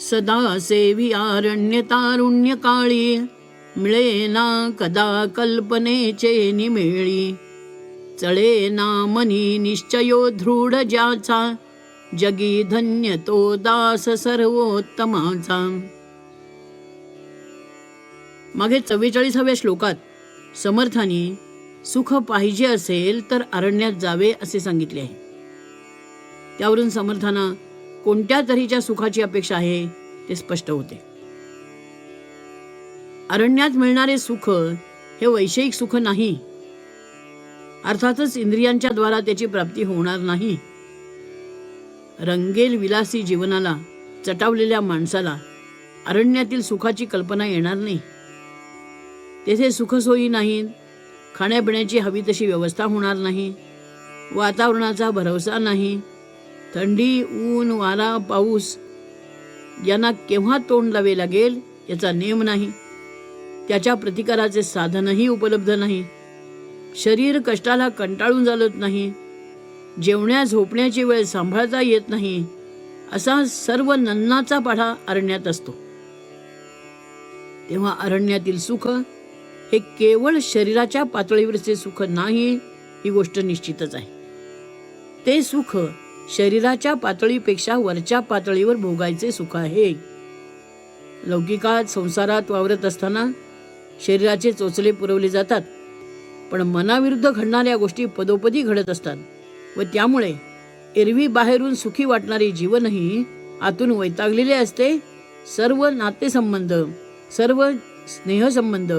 सदा सेवी आरण्य तारुण्य काळी, मिळेना कदा कल्पनेचे निमेळी. चळेना मनी निश्चयो दृढ ज्याचा, जगी धन्य तो दास सर्वोत्तमाचा. मागे 44व्या श्लोकात समर्थांनी सुख पाहिजे असेल तर अरण्यात जावे असे सांगितले आहे. त्यावरून समर्थांना कोणत्या तऱ्हेच्या सुखाची अपेक्षा आहे ते स्पष्ट होते. अरण्यात मिळणारे सुख हे वैषयिक सुख नाही. अर्थातच इंद्रियांच्या द्वारा त्याची प्राप्ती होणार नाही. रंगेल विलासी जीवनाला चटावलेल्या माणसाला अरण्यातील सुखाची कल्पना येणार नाही. तेथे सुखसोयी नाहीत, खाण्यापिण्याची हवी तशी व्यवस्था होणार नाही, वातावरणाचा भरवसा नाही, थंडी ऊन वारा पाऊस यांना केव्हा तोंड लावे लागेल याचा नेम नाही. त्याच्या प्रतिकाराचे साधनही उपलब्ध नाही. शरीर कष्टाला कंटाळून चालत नाही. जेवण्या झोपण्याची वेळ सांभाळता येत नाही. असा सर्व नन्नाचा पाढा अरण्यात असतो. तेव्हा अरण्यातील सुख हे केवळ शरीराच्या पातळीवरचे सुख नाही, ही गोष्ट निश्चितच आहे. ते सुख शरीराच्या पातळीपेक्षा वरच्या पातळीवर भोगायचे सुख आहे. लौकिकात संसारात वावरत असताना शरीराचे चोचले पुरवले जातात, पण मनाविरुद्ध घडणाऱ्या गोष्टी पदोपदी घडत असतात व त्यामुळे एरवी बाहेरून सुखी वाटणारे जीवनही आतून वैतागलेले असते. सर्व नातेसंबंध, सर्व स्नेहसंबंध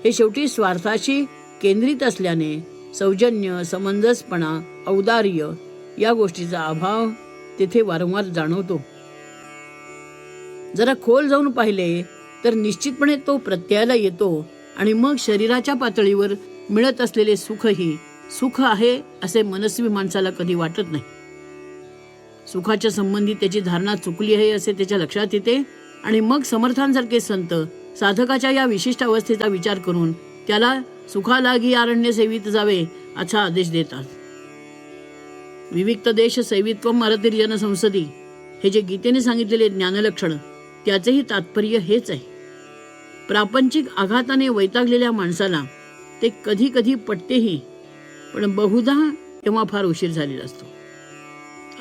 हे शेवटी स्वार्थाशी केंद्रित असल्याने सौजन्य, समंजसपणा, औदार्य या गोष्टीचा अभाव तेथे वारंवार जाणवतो. जरा खोल जाऊन पाहिले तर निश्चितपणे तो प्रत्ययाला येतो आणि मग शरीराच्या पातळीवर मिळत असलेले सुखही सुख आहे असे मनस्वी माणसाला कधी वाटत नाही. सुखाच्या संबंधी त्याची धारणा चुकली आहे असे त्याच्या लक्षात येते आणि मग समर्थांसारखे संत साधकाच्या या विशिष्ट अवस्थेचा विचार करून त्याला सुखालागी आरण्य सेवित जावे असा आदेश देतात. विविक्त देश सैवित्वम अरतिर्जन संसदी हे जे गीतेने सांगितलेले ज्ञानलक्षण त्याचेही तात्पर्य हेच आहे. प्रापंचिक आघाताने वैतागलेल्या माणसाला ते कधी कधी पटतेही, पण बहुधा तेव्हा फार उशीर झालेला असतो.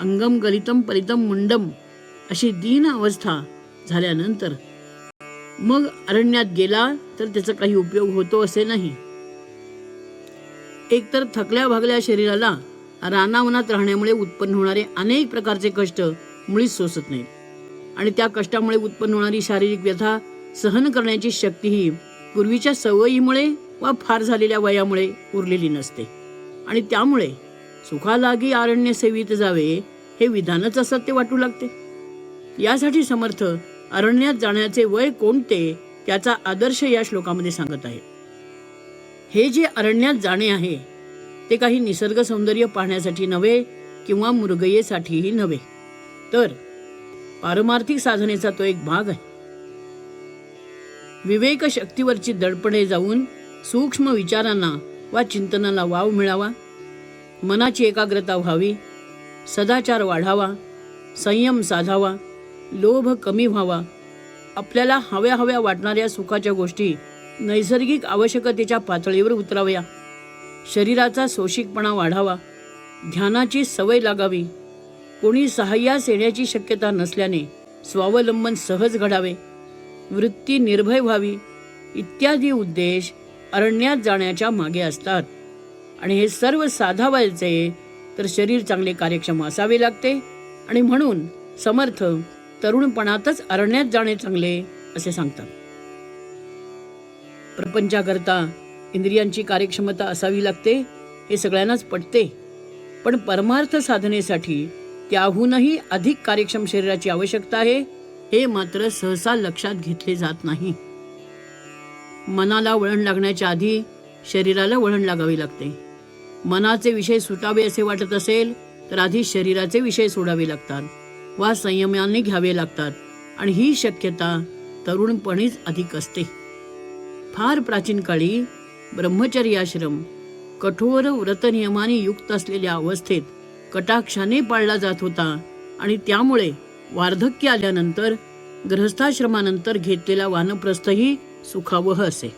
अंगम गलितम परितम मुंडम अशी दीन अवस्था झाल्यानंतर मग अरण्यात गेला तर त्याचा काही उपयोग होतो असे नाही. एकतर थकल्या भागल्या शरीराला रानावनात राहण्यामुळे उत्पन्न होणारे अनेक प्रकारचे कष्ट मुळीच सोसत नाहीत आणि त्या कष्टामुळे उत्पन्न होणारी शारीरिक व्यथा सहन करण्याची शक्तीही पूर्वीच्या सवयीमुळे वा फार झालेल्या वयामुळे उरलेली नसते आणि त्यामुळे सुखालागी आरण्य सेवित जावे हे विधानच असत्य वाटू लागते. यासाठी समर्थ अरण्यात जाण्याचे वय कोणते त्याचा आदर्श या श्लोकामध्ये सांगत आहे. हे जे अरण्यात जाणे आहे ते काही निसर्ग सौंदर्य पाहण्यासाठी नव्हे किंवा मृगयेसाठीही नव्हे, तर पारमार्थिक साधनेचा तो एक भाग आहे. विवेक शक्तीवरची दडपणे जाऊन सूक्ष्म विचारांना वा चिंतनाला वाव मिळावा, मनाची एकाग्रता व्हावी, सदाचार वाढावा, संयम साधावा, लोभ कमी व्हावा, आपल्याला हव्या हव्या वाटणाऱ्या सुखाच्या गोष्टी नैसर्गिक आवश्यकतेच्या पातळीवर उतराव्या, शरीराचा सोशिकपणा वाढावा, ध्यानाची सवय लागावी, कोणी सहाय्यास येण्याची शक्यता नसल्याने स्वावलंबन सहज घडावे, वृत्ती निर्भय व्हावी इत्यादी उद्देश अरण्यात जाण्याच्या मागे असतात. आणि हे सर्व साधावायचे तर शरीर चांगले कार्यक्षम असावे लागते आणि म्हणून समर्थ तरुणपणातच अरण्यात जाणे चांगले असे सांगतात. प्रपंचाकरता इंद्रियांची कार्यक्षमता असावी लागते हे सगळ्यांनाच पटते, पण परमार्थ साधनेसाठी त्याहूनही अधिक कार्यक्षम शरीराची आवश्यकता आहे हे मात्र सहसा लक्षात घेतले जात नाही. मनाला वळण लागण्याच्या आधी शरीराला वळण लागावे लागते. मनाचे विषय सुटावे असे वाटत असेल तर आधी शरीराचे विषय सोडावे लागतात वा संयमाने घ्यावे लागतात आणि ही शक्यता तरुणपणीच अधिक असते. फार प्राचीन काळी ब्रह्मचर्याश्रम कठोर व्रतनियमाने युक्त असलेल्या अवस्थेत कटाक्षाने पाळला जात होता आणि त्यामुळे वार्धक्य आल्यानंतर गृहस्थाश्रमानंतर घेतलेला वानप्रस्थही सुखावह असे.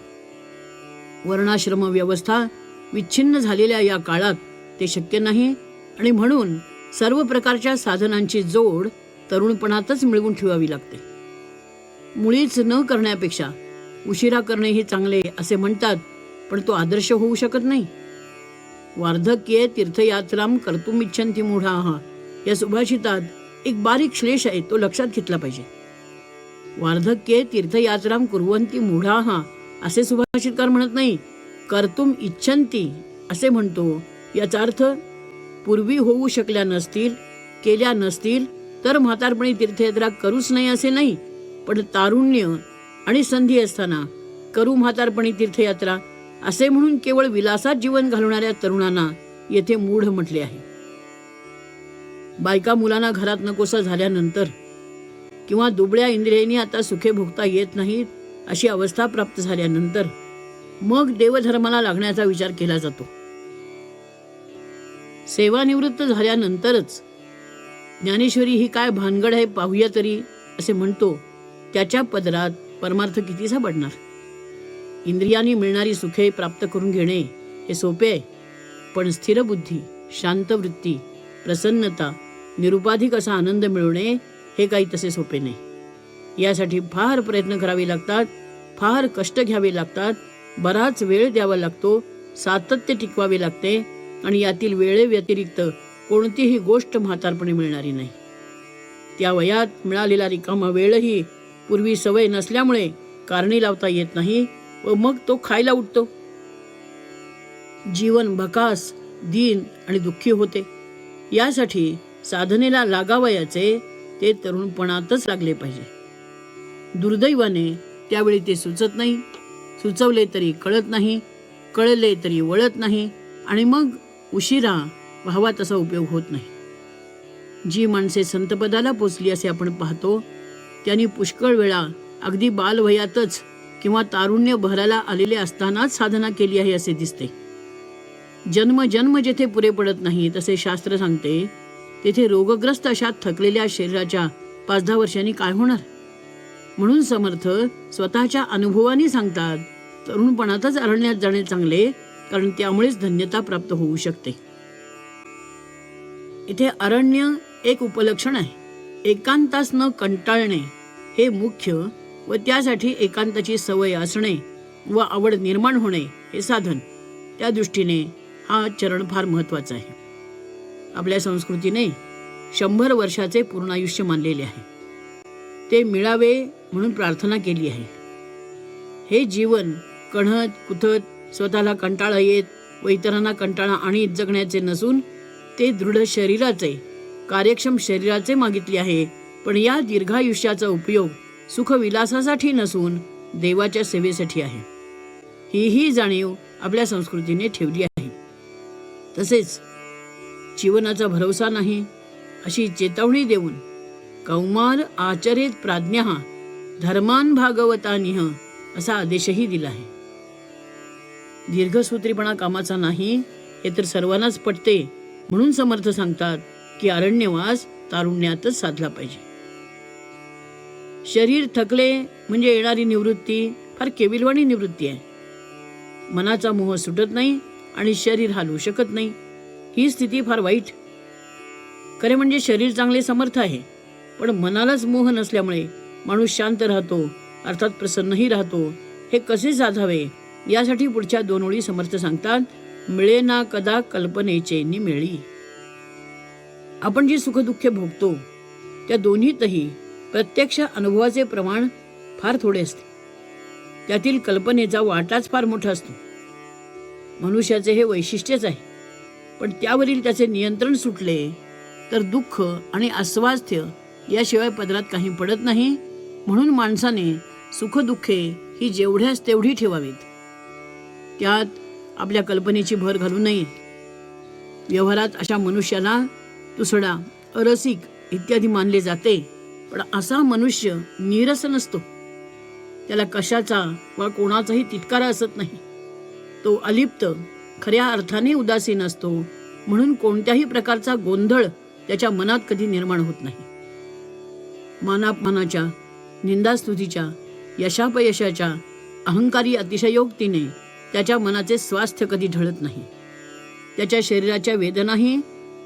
वर्णाश्रम व्यवस्था विच्छिन्न झालेल्या या काळात ते शक्य नाही आणि म्हणून सर्व प्रकारच्या साधनांची जोड तरुणपणातच मिळवून ठेवावी लागते. मुळीच न करण्यापेक्षा उशिरा करणे हे चांगले असे म्हणतात, पण तो आदर्श होऊ शकत नाही. वार्धक्ये तीर्थयात्राम कर्तुमिच्छन्ति मूढाः या सुभाषितात एक बारीक श्लेष आहे, तो लक्षात घेतला पाहिजे. वार्धक्ये तीर्थयात्राम कुर्वन्ति मूढाः असे सुभाषितकार म्हणत नाही, कर्तुम इच्छन्ति असे म्हणतो. याचा अर्थ पूर्वी होऊ शकल्या नसतील, केल्या नसतील तर म्हातारपणी तीर्थयात्रा करूच नाही असे नाही, पण तारुण्य आणि संधी असताना करू म्हातारपणी तीर्थयात्रा असे म्हणून केवळ विलासात जीवन घालवणाऱ्या तरुणांना येथे मूढ म्हटले आहे. बायका मुलांना घरात नकोसा झाल्यानंतर किंवा दुबळ्या इंद्रियांनी आता सुखे भोगता येत नाहीत अशी अवस्था प्राप्त झाल्यानंतर मग देवधर्माला लागण्याचा विचार केला जातो. सेवानिवृत्त झाल्यानंतरच ज्ञानेश्वरी ही काय भानगड आहे पाहूया तरी असे म्हणतो. त्याच्या पदरात परमार्थ किती सापडणार. इंद्रियांनी मिळणारी सुखे प्राप्त करून घेणे हे सोपे आहे, पण स्थिर बुद्धी, शांत वृत्ती, प्रसन्नता, निरुपाधिक असा आनंद मिळवणे हे काही तसे सोपे नाही. यासाठी फार प्रयत्न करावे लागतात, फार कष्ट घ्यावे लागतात, बराच वेळ द्यावा लागतो, सातत्य टिकवावे लागते आणि यातील वेळेव्यतिरिक्त कोणतीही गोष्ट म्हातारपणी मिळणारी नाही. त्या वयात मिळालेला रिकामा वेळही पूर्वी सवय नसल्यामुळे कारणी लावता येत नाही व मग तो खायला उठतो. जीवन भकास, दीन आणि दुःखी होते. यासाठी साधनेला लागावयाचे ते तरुणपणातच लागले पाहिजे. दुर्दैवाने त्यावेळी ते सुचत नाही, सुचवले तरी कळत नाही, कळले तरी वळत नाही आणि मग उशिरा व्हावा तसा उपयोग होत नाही. जी माणसे संतपदाला पोचली असे आपण पाहतो, त्यांनी पुष्कळ वेळा अगदी बालवयातच किंवा तारुण्य भराला आलेले असतानाच साधना केली आहे असे दिसते. जन्म जन्म जेथे पुरे पडत नाही तसे शास्त्र सांगते, तेथे रोगग्रस्त अशा थकलेल्या शरीराच्या 5-10 वर्षांनी काय होणार. म्हणून समर्थ स्वतःच्या अनुभवाने सांगतात, तरुणपणातच अरण्यात जाणे चांगले, कारण त्यामुळेच धन्यता प्राप्त होऊ शकते. इथे अरण्य एक उपलक्षण आहे. एकांतास न कंटाळणे हे मुख्य व त्यासाठी एकांताची सवय असणे व आवड निर्माण होणे हे साधन. त्या दृष्टीने हा चरण फार महत्वाचा आहे. आपल्या संस्कृतीने 100 वर्षाचे पूर्णायुष्य मानलेले आहे. ते मिळावे म्हणून प्रार्थना केली आहे. हे जीवन कणहत कुथत स्वतःला कंटाळा येत व इतरांना कंटाळा आणीत जगण्याचे नसून ते दृढ शरीराचे, कार्यक्षम शरीराचे मागितले आहे. पण या दीर्घायुष्याचा उपयोग सुखविलासासाठी नसून देवाच्या सेवेसाठी आहे. ही जाणीव आपल्या संस्कृतीने ठेवली आहे. तसेच जीवनाचा भरवसा नाही अशी चेतावणी देऊन कौमार आचरेत प्राज्ञः धर्मान भागवतानिह असा आदेशही दिला आहे. दीर्घसूत्रीपणा कामाचा नाही हे तर सर्वांनाच पटते. म्हणून समर्थ सांगतात की अरण्यवास तारुण्यातच साधला पाहिजे. शरीर थकले म्हणजे येणारी निवृत्ती फार केविलवाणी निवृत्ती आहे. मनाचा मोह सुटत नाही आणि शरीर हालू शकत नाही. ही स्थिती फार वाईट. खरे म्हणजे शरीर चांगले समर्थ आहे, पण मनालाच मोह नसल्यामुळे माणूस शांत राहतो, अर्थात प्रसन्नही राहतो. हे कसे साधावे यासाठी पुढच्या 2 ओळी समर्थ सांगतात, मिळे ना कदा कल्पनेचे निमेळी. आपण जी सुखदुःखे भोगतो त्या दोन्हीतही प्रत्यक्ष अनुभवाचे प्रमाण फार थोडे असते. त्यातील कल्पनेचा वाटाच फार मोठा असतो. मनुष्याचे हे वैशिष्ट्यच आहे. पण त्यावरील त्याचे नियंत्रण सुटले तर दुःख आणि अस्वास्थ्य याशिवाय पदरात काही पडत नाही. म्हणून माणसाने सुखदुःखे ही जेवढ्यास तेवढी ठेवावीत. त्यात आपल्या कल्पनेची भर घालू नये. व्यवहारात अशा मनुष्याला तुसडा, अरसिक इत्यादी मानले जाते. पण असा मनुष्य नीरस नसतो. त्याला कशाचा वा कोणाचाही तिटकारा असत नाही. तो अलिप्त, खऱ्या अर्थाने उदासीन असतो. म्हणून कोणत्याही प्रकारचा गोंधळ त्याच्या मनात कधी निर्माण होत नाही. मानापमानाच्या निंदास्तुतीच्या, यशापयशाच्या, अहंकारी अतिशयोक्तीने त्याच्या मनाचे स्वास्थ्य कधी ढळत नाही. त्याच्या शरीराच्या वेदनाही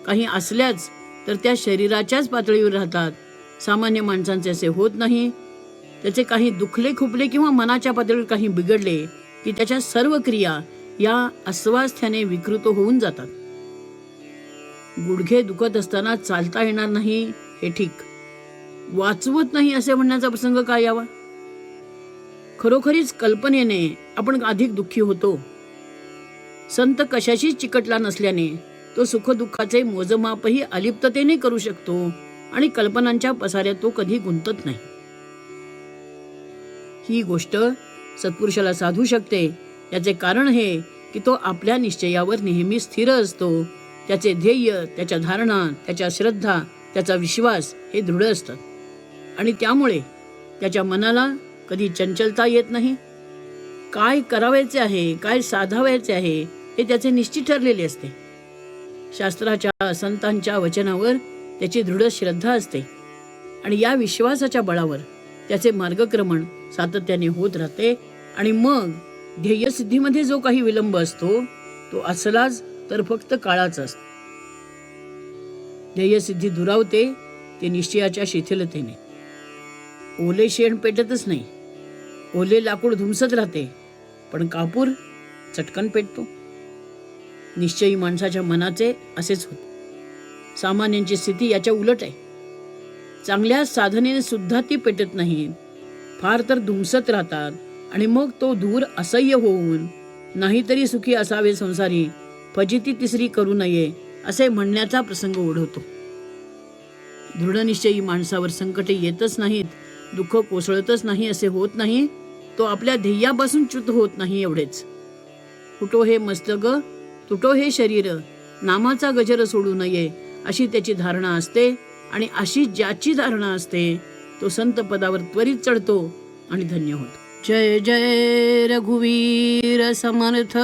काही असल्याच तर त्या शरीराच्याच पातळीवर राहतात. सामान्य माणसांचे असे होत नाही. त्याचे काही दुखले खुपले किंवा मनाच्या पातळीवर काही बिघडले की त्याच्या सर्व क्रिया या अस्वास्थ्याने विकृत होऊन जातात. गुडघे दुखत असताना चालता येणार नाही हे ठीक, वाचवत नाही असे म्हणण्याचा प्रसंग काय यावा? खरोखरीच कल्पनेने आपण अधिक दुःखी होतो. संत कशाशीच चिकटला नसल्याने तो सुखदुःखाचे मोजमापही अलिप्ततेने करू शकतो आणि कल्पनांच्या पसाऱ्यात तो कधी गुंतत नाही. ही गोष्ट सत्पुरुषाला साधू शकते. याचे कारण हे की तो आपल्या निश्चयावर नेहमी स्थिर असतो. त्याचे ध्येय, त्याच्या धारणा, त्याच्या श्रद्धा, त्याचा विश्वास हे दृढ असतात आणि त्यामुळे त्याच्या मनाला कधी चंचलता येत नाही. काय करावयाचे आहे, काय साधावयाचे आहे हे त्याचे निश्चित ठरलेले असते. शास्त्राच्या, संतांच्या वचनावर त्याची दृढ श्रद्धा असते आणि या विश्वासाच्या बळावर त्याचे मार्गक्रमण सातत्याने होत राहते आणि मग ध्येयसिद्धीमध्ये जो काही विलंब असतो तो असलाच तर फक्त काळाचा असतो. ध्येयसिद्धी दुरावते ते निश्चयाच्या शिथिलतेने. ओले शेण पेटतच नाही, ओले लाकूड धुमसत राहते, पण कापूर चटकन पेटतो. निश्चयी माणसाच्या मनाचे असेच होते. सामान्यांची स्थिती याच्या उलट आहे. चांगल्या साधनेने सुद्धा ती पेटत नाहीत, फार तर धुमसत राहतात आणि मग तो धूर असह्य होऊन नाहीतरी सुखी असावे संसारी, फजिती तिसरी करू नये असे म्हणण्याचा प्रसंग ओढवतो. दृढनिश्चयी माणसावर संकटे येतच नाहीत, दुःख कोसळतच नाही असे होत नाही. तो आपल्या ध्येयापासून च्युत होत नाही एवढेच. फुटो हे मस्तक, तुटो हे शरीर, नामाचा गजर सोडू नये अशी त्याची धारणा असते आणि अशी ज्याची धारणा असते तो संत पदावर त्वरित चढतो आणि धन्य होतो. जय जय रघुवीर समर्थ.